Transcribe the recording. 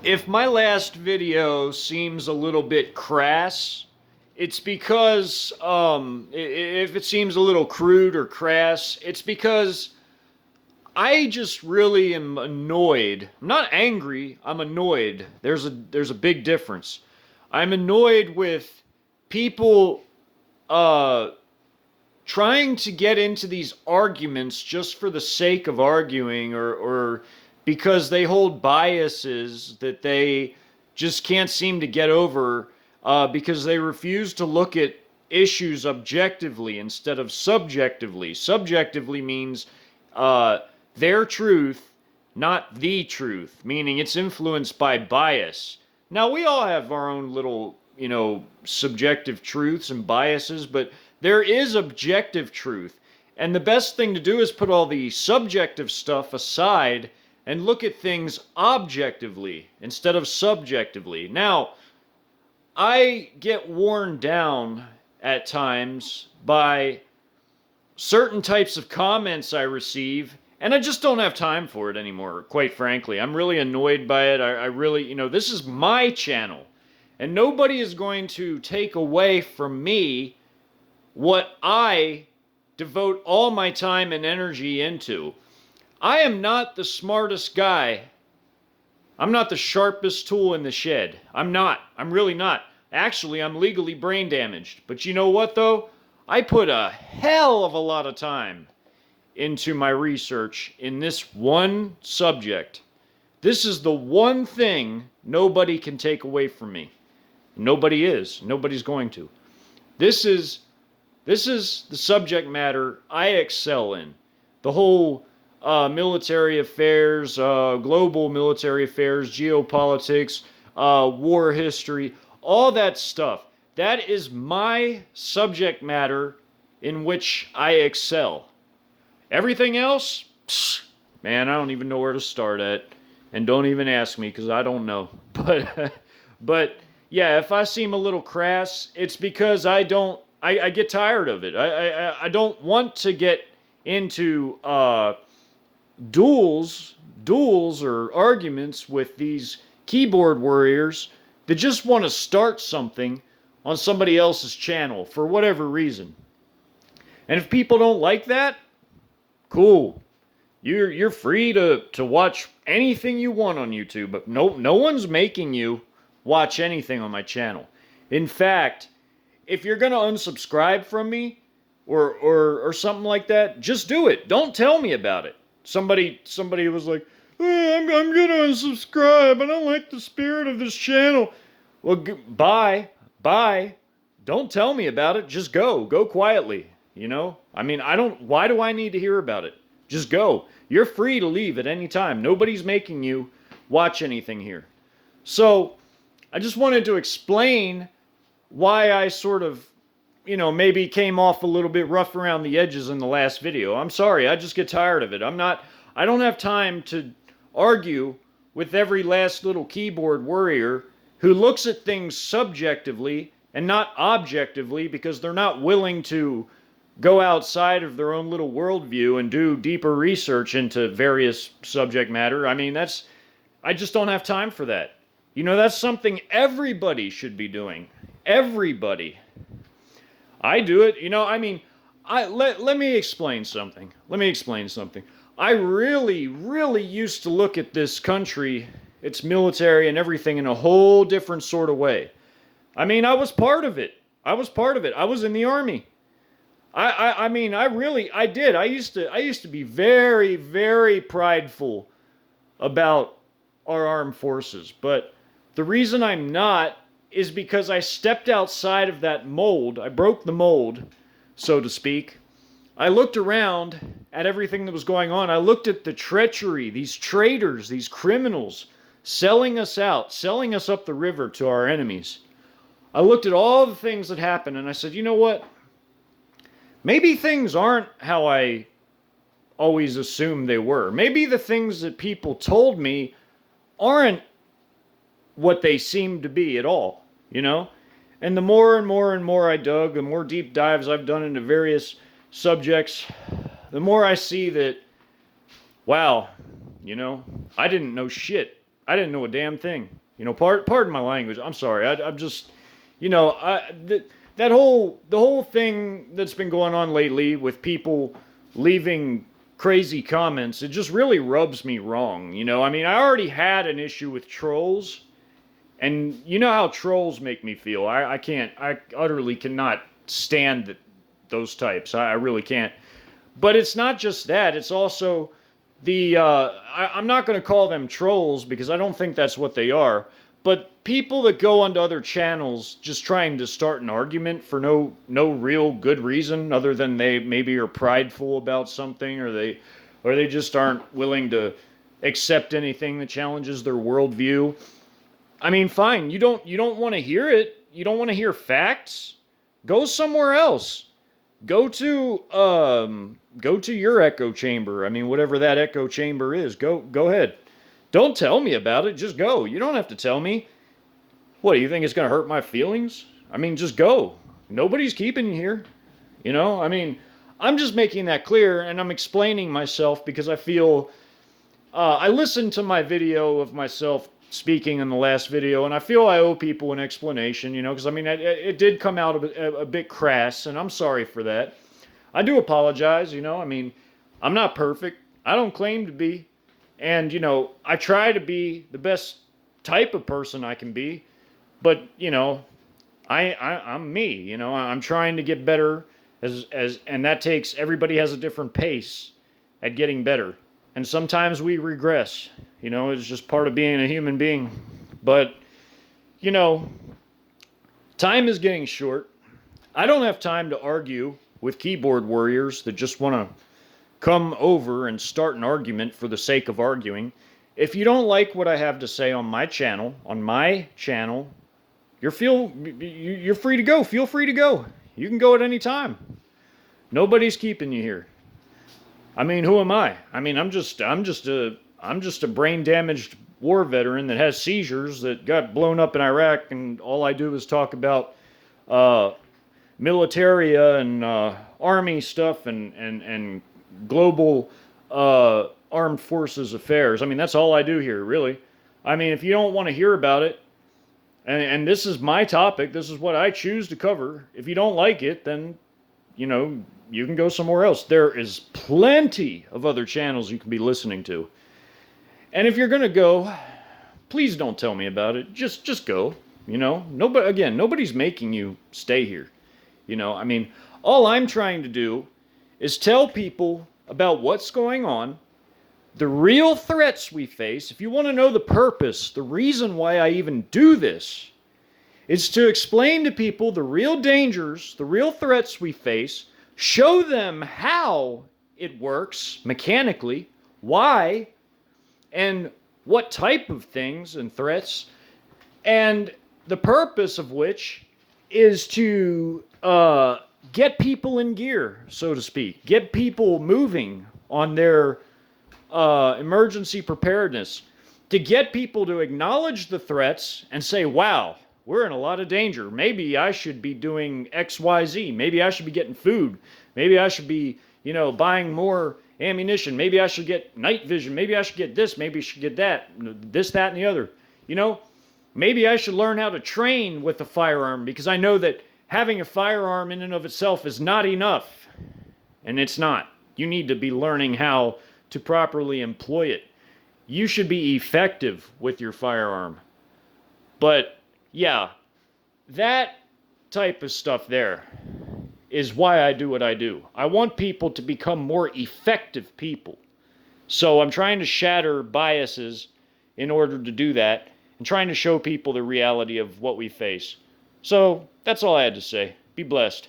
If my last video seems a little bit crass, it's because if it seems a little crude or crass, it's because I just really am annoyed. I'm not angry, I'm annoyed. There's a big difference. I'm annoyed with people uh trying to get into these arguments just for the sake of arguing, or because they hold biases that they just can't seem to get over, because they refuse to look at issues objectively instead of subjectively. Subjectively means uh, their truth, not the truth, meaning it's influenced by bias. Now, we all have our own little, subjective truths and biases, but there is objective truth. And the best thing to do is put all the subjective stuff aside and look at things objectively instead of subjectively. Now, I get worn down at times by certain types of comments I receive, and I just don't have time for it anymore, quite frankly. I'm really annoyed by it. I really, this is my channel, and nobody is going to take away from me what I devote all my time and energy into. I am not the smartest guy. I'm not the sharpest tool in the shed. I'm not. I'm really not. Actually, I'm legally brain damaged. But you know what, though? I put a hell of a lot of time into my research in this one subject. This is the one thing nobody can take away from me. Nobody is. Nobody's going to. This is the subject matter I excel in. The whole military affairs, global military affairs, geopolitics, war history, all that stuff. That is my subject matter in which I excel. Everything else, man, I don't even know where to start at. And don't even ask me because I don't know. But yeah, if I seem a little crass, it's because I get tired of it. I don't want to get into duels or arguments with these keyboard warriors that just want to start something on somebody else's channel for whatever reason. And if people don't like that, cool. You're free to watch anything you want on YouTube, but no one's making you watch anything on my channel. In fact, if you're gonna unsubscribe from me or something like that, just do it. Don't tell me about it. Somebody was like, oh, I'm gonna unsubscribe. I don't like the spirit of this channel. Well, bye. Don't tell me about it. Just go quietly. I mean, I don't. Why do I need to hear about it? Just go. You're free to leave at any time. Nobody's making you watch anything here. So, I just wanted to explain why I sort of, maybe came off a little bit rough around the edges in the last video. I'm sorry, I just get tired of it. I don't have time to argue with every last little keyboard warrior who looks at things subjectively and not objectively because they're not willing to go outside of their own little worldview and do deeper research into various subject matter. I mean, I just don't have time for that. That's something everybody should be doing. Everybody. I do it. Let me explain something. I really used to look at this country, its military and everything in a whole different sort of way. I mean, I was part of it. I was in the army. I did. I used to be very, very prideful about our armed forces, but the reason I'm not is because I stepped outside of that mold. I broke the mold, so to speak. I looked around at everything that was going on. I looked at the treachery, these traitors, these criminals selling us out, selling us up the river to our enemies. I looked at all the things that happened and I said, you know what? Maybe things aren't how I always assumed they were. Maybe the things that people told me aren't what they seem to be at all, And the more and more and more I dug, the more deep dives I've done into various subjects, the more I see that, wow, I didn't know shit. I didn't know a damn thing. Pardon my language. I'm sorry. I'm just, the whole thing that's been going on lately with people leaving crazy comments, it just really rubs me wrong. I mean, I already had an issue with trolls, and you know how trolls make me feel. I utterly cannot stand those types. I really can't. But it's not just that. It's also I'm not going to call them trolls because I don't think that's what they are. But people that go onto other channels just trying to start an argument for no real good reason other than they maybe are prideful about something, or they just aren't willing to accept anything that challenges their worldview. I mean, fine. You don't want to hear it. You don't want to hear facts. Go somewhere else. Go to your echo chamber. I mean, whatever that echo chamber is. Go ahead. Don't tell me about it. Just go. You don't have to tell me. What, do you think it's going to hurt my feelings? I mean, just go. Nobody's keeping you here. I mean, I'm just making that clear, and I'm explaining myself because I feel I listened to my video of myself speaking in the last video, and I feel I owe people an explanation, because I mean, it did come out a bit crass, and I'm sorry for that. I do apologize, I mean, I'm not perfect. I don't claim to be. And, I try to be the best type of person I can be, but, I'm me, I'm trying to get better and that takes, everybody has a different pace at getting better. And sometimes we regress, it's just part of being a human being. But, time is getting short. I don't have time to argue with keyboard warriors that just want to come over and start an argument for the sake of arguing. If you don't like what I have to say on my channel, you're free to go. Feel free to go. You can go at any time. Nobody's keeping you here. I mean, who am I? I mean, I'm just a brain damaged war veteran that has seizures that got blown up in Iraq, and all I do is talk about militaria and army stuff and global armed forces affairs. I mean, that's all I do here, really. I mean, if you don't want to hear about it, and this is my topic, this is what I choose to cover. If you don't like it, then, you can go somewhere else. There is plenty of other channels you can be listening to. And if you're going to go, please don't tell me about it. Just go, nobody's making you stay here. I mean, all I'm trying to do is tell people about what's going on, the real threats we face. If you want to know the purpose, the reason why I even do this, is to explain to people the real dangers, the real threats we face, show them how it works mechanically, why, and what type of things and threats, and the purpose of which is to get people in gear, so to speak. Get people moving on their emergency preparedness. To get people to acknowledge the threats and say, wow, we're in a lot of danger. Maybe I should be doing X, Y, Z. Maybe I should be getting food. Maybe I should be, buying more ammunition. Maybe I should get night vision. Maybe I should get this. Maybe I should get that. This, that, and the other. Maybe I should learn how to train with a firearm, because I know that having a firearm in and of itself is not enough. And it's not. You need to be learning how to properly employ it. You should be effective with your firearm. But yeah, that type of stuff there is why I do what I do. I want people to become more effective people. So I'm trying to shatter biases in order to do that, and trying to show people the reality of what we face. So that's all I had to say. Be blessed.